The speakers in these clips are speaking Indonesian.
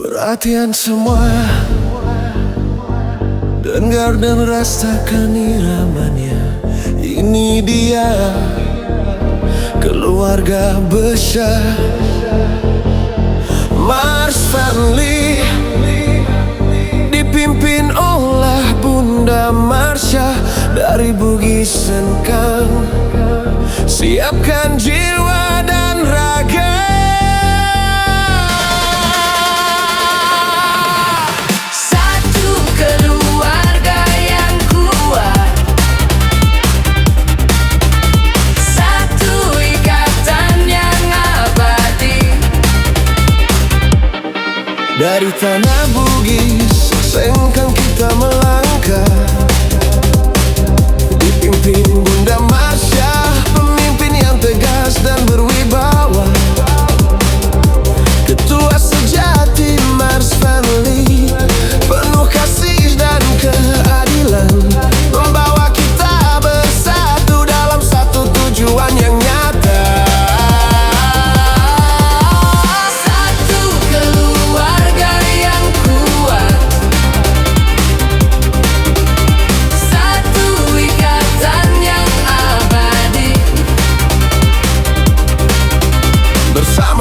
Perhatian semua, dengar dan rasakan iramanya. Ini dia keluarga besar Mars Family, dipimpin oleh Bunda Marsha dari Bugis Sengkang. Siapkan jiwa dan raga. Dari tanah Bugis Sengkang kita melangkah, dipimpin Bunda Marsha, pemimpin yang tegas dan berwibawa. Ketua sejati Mars Family, penuh kasih dan keadilan, membawa kita bersatu dalam satu tujuan yang nyata.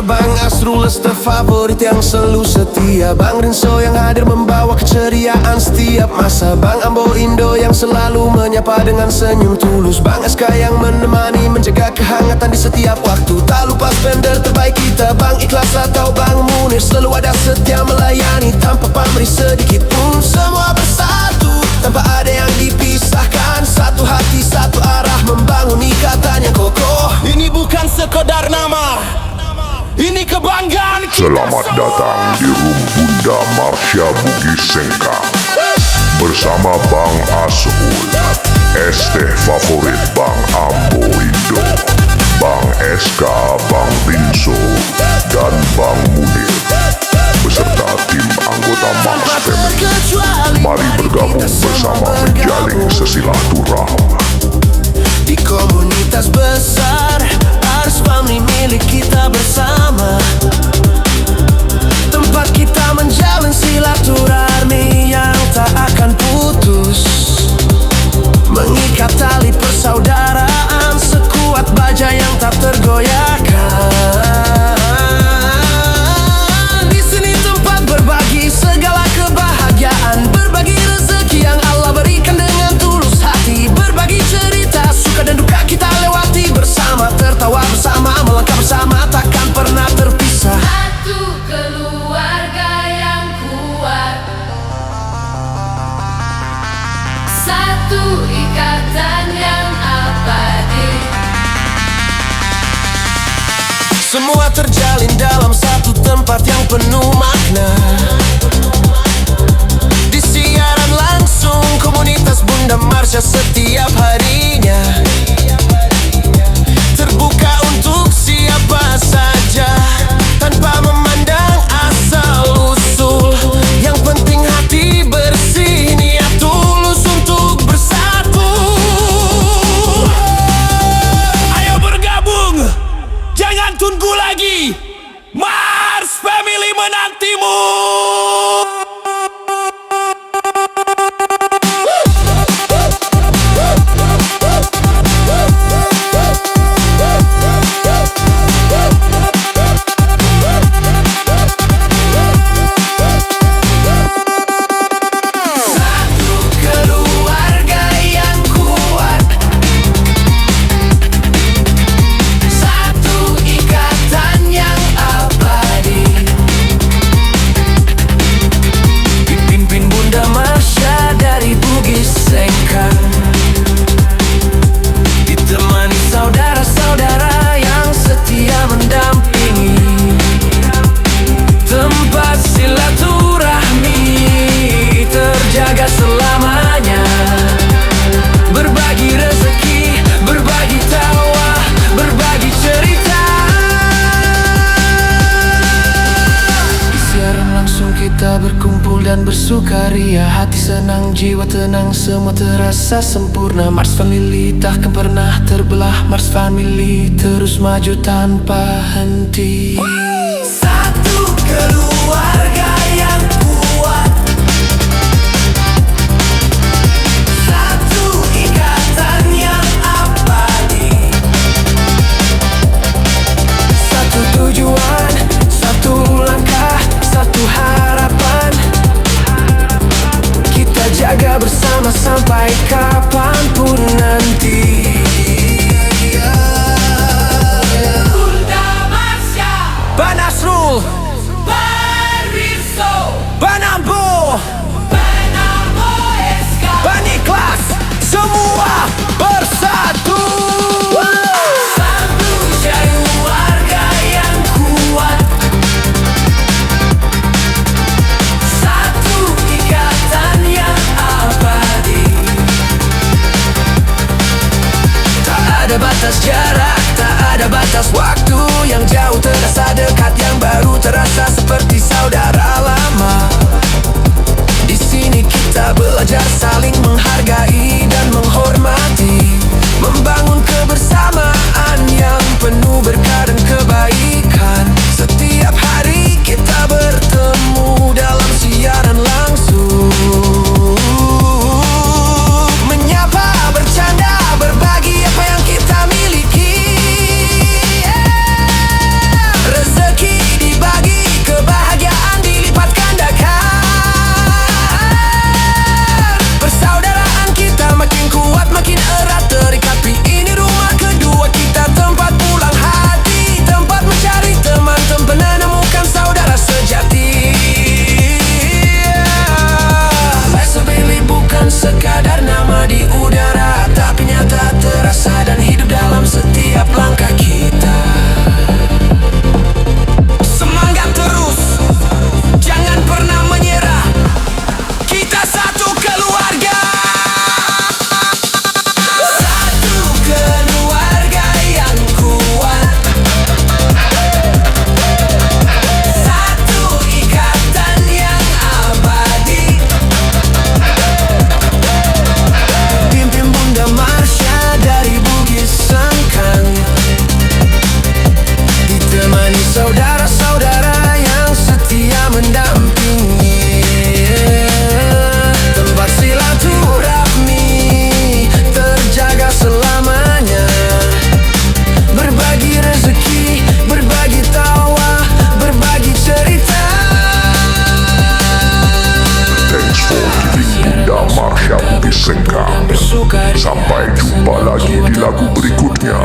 Bang Asrul favorit yang selalu setia, Bang Rinso yang hadir membawa keceriaan setiap masa, Bang Ambo Indo yang selalu menyapa dengan senyum tulus, Bang SK yang menemani menjaga kehangatan di setiap waktu. Tak lupa spender terbaik kita, Bang Ikhlas atau Bang Munir, selalu ada setia melayani tanpa pamrih sedikit pun. Semua bersatu tanpa ada yang dipisahkan, satu hati satu arah membangun ikatan yang kokoh. Ini bukan sekedar nama, ini kebanggaan kita. Selamat datang di Room Bunda Marsha Bugis Sengkang bersama Bang Asrul, ST favorit Bang Ambo Indo, Bang SK, Bang Rinso, dan Bang Munir beserta tim anggota Mars Family. Mari bergabung bersama menjalin sesilaturahmi di komunitas besar Mars Family milik kita bersama, tempat kita menjalin silaturahmi yang tak akan putus, mengikat tali persaudaraan sekuat baja yang tak tergoyahkan. Di sini tempat berbagi segala kebahagiaan, berbagi rezeki yang Allah berikan dengan tulus hati, berbagi cerita suka dan duka kita lewati bersama, tertawa bersama, melangkah bersama, takkan pernah terpisah. Satu keluarga yang kuat, satu ikatan yang abadi. Semua terjalin dalam satu tempat yang penuh makna. Di siaran langsung komunitas Bunda Marsha setiap harinya, terbuka untuk siapa saja tanpa memandang asal usul. Yang penting hati bersih, niat tulus untuk bersatu. Ayo bergabung, jangan tunggu lagi, Mars Family menantimu. dan bersukaria, hati senang, jiwa tenang, semua terasa sempurna. Mars Family takkan pernah terbelah, Mars Family terus maju tanpa henti. Satu keluarga batas waktu yang jauh terasa dekat, yang baru terasa seperti saudara lama. Di sini kita belajar saling menghargai dan menghormati, membangun kebersamaan yang penuh berkah dan kebaikan. Setiap hari kita bertemu dalam siaran langsung, menyapa, bercanda, berbagi apa yang kita miliki. Rezeki dibagi, kebahagiaan dilipat gandakan. Persaudaraan kita makin kuat, makin erat terikat. Ini rumah kedua kita, tempat pulang hati, tempat mencari teman, tempat menemukan saudara sejati. Let's Billy bukan sekadar nama di udara, tapi nyata terasa dan hidup dalam setiap langkah kita. Semangat terus, jangan pernah menyerah. Kita satu keluarga. Satu keluarga yang kuat, satu ikatan yang abadi. Pimpin Bunda Marsha dari Bugis Sengkang, ditemani saudara-saudara yang setia mendampingi. Tempat silaturahmi terjaga selamanya. Berbagi rezeki, berbagi tawa, berbagi cerita. Thanks for giving Bunda Marsha Bugis Sengkang. Sampai jumpa lagi di lagu berikutnya.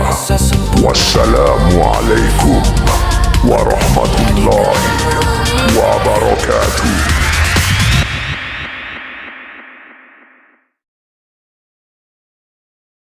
Wassalamualaikum warahmatullahi wabarakatuh.